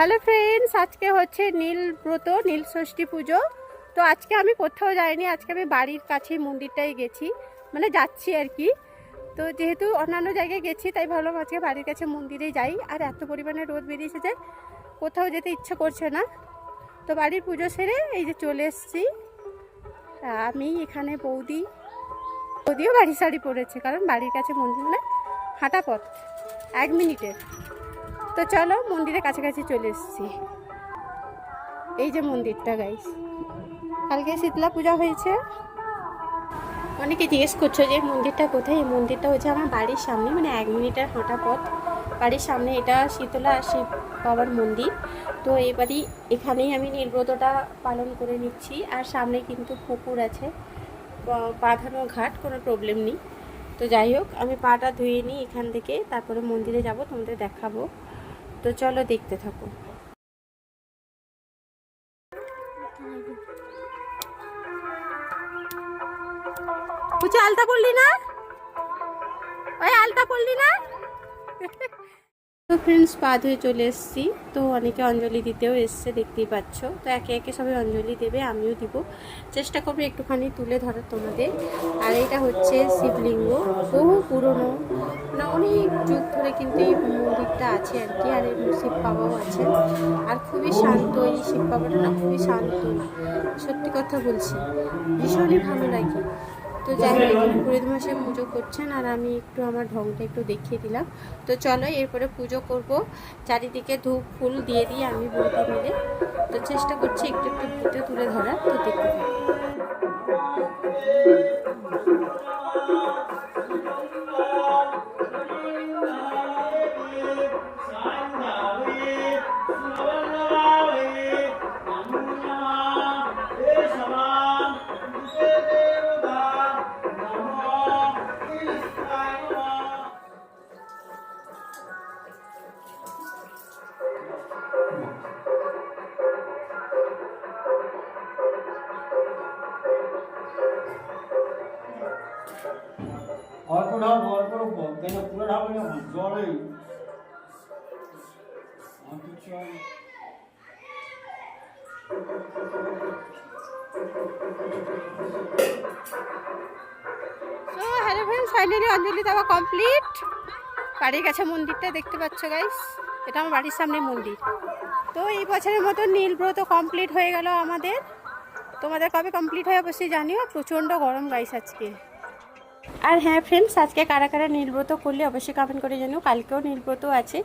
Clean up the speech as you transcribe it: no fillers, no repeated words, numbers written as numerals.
Hello friends, আজকে হচ্ছে নীলব্রত নীল ষষ্ঠী পুজো। তো আজকে আমি কোথাও যাইনি, আজকে আমি বাড়ির কাছেই মন্দিরটাই গেছি, মানে যাচ্ছি আর কি। তো যেহেতু অন্যান্য জায়গায় গেছি তাই ভাবলাম আজকে বাড়ির কাছে মন্দিরে যাই। আর এত পরিমাণে রোদ বেরিয়েছে যে কোথাও যেতে ইচ্ছে করছে না। তো বাড়ির পুজো সেরে এই যে চলে এসেছি আমি। এখানে বৌদিও বাড়ি শাড়ি পরেছে, কারণ বাড়ির কাছে মন্দির মানে হাঁটা পথ 1 মিনিটের। তো চলো মন্দিরের কাছাকাছি চলে এসেছি। এই যে মন্দিরটা গাইস, কালকে শীতলা পূজা হয়েছে। অনেকে জিজ্ঞেস করছো যে মন্দিরটা কোথায়। এই মন্দিরটা হচ্ছে আমার বাড়ির সামনে, মানে 1 মিনিটের হাঁটা পথ বাড়ির সামনে। এটা শীতলা শিব বাবার মন্দির। তো এবারই এখানেই আমি নীলব্রতটা পালন করে নিচ্ছি। আর সামনে কিন্তু পুকুর আছে, বাঁধানো ঘাট, কোনো প্রবলেম নেই। তো যাই হোক, আমি পাটা ধুয়ে নিই এখান থেকে, তারপরে মন্দিরে যাব, তোমাদের দেখাবো। তো চলো দেখতে থাকো। কুচি আলতা পড়লি না, ওই আলতা পড়লি না। তো ফ্রেন্ডস, পা ধুয়ে চলে এসেছি। তো অনেকে অঞ্জলি দিতেও এসছে, দেখতেই পাচ্ছ। তো একে একে সবাই অঞ্জলি দেবে, আমিও দিব। চেষ্টা করবো একটুখানি তুলে ধরার তোমাদের। আর এটা হচ্ছে শিবলিঙ্গ, বহু পুরনো, না অনেক যুগ ধরে কিন্তু এই মন্দিরটা আছে আর কি। আর এই শিব বাবাও আছে, আর খুবই শান্ত। এই শিব বাবাটা না খুবই শান্ত, সত্যি কথা বলছি, ভীষণই ভালো লাগে। তো যাই হোক, এখানে পুরোহিত মশাই পুজো করছেন, আর আমি একটু আমার ঢংটা একটু দেখিয়ে দিলাম। তো চলো এরপরে পুজো করব। চারিদিকে ধূপ ফুল দিয়ে দিই আমি বৌদি মিলে। তো চেষ্টা করছি একটু একটু ভিডিও তুলে ধরার। তো দেখতে থাকি। অল্প ঢাল অল্প কেন পুরো ঢাল না জলে সো হ্যালো ফ্রেন্ডস, ফাইনালি অঞ্জলি দেওয়া কমপ্লিট। বাড়ির কাছে মন্দিরটা দেখতে পাচ্ছ গাইস, এটা আমার বাড়ির সামনে মন্দির। তো এই বছরের মতো নীলব্রত কমপ্লিট হয়ে গেল আমাদের। তোমাদের কবে কমপ্লিট হয় অবশ্যই জানিও। প্রচণ্ড গরম গাইস আজকে। আর হ্যাঁ ফ্রেন্ডস, আজকে কারা কারা নীলব্রত করলে অবশ্যই কমেন্ট করে জানিও। কালকেও নীলব্রত আছে।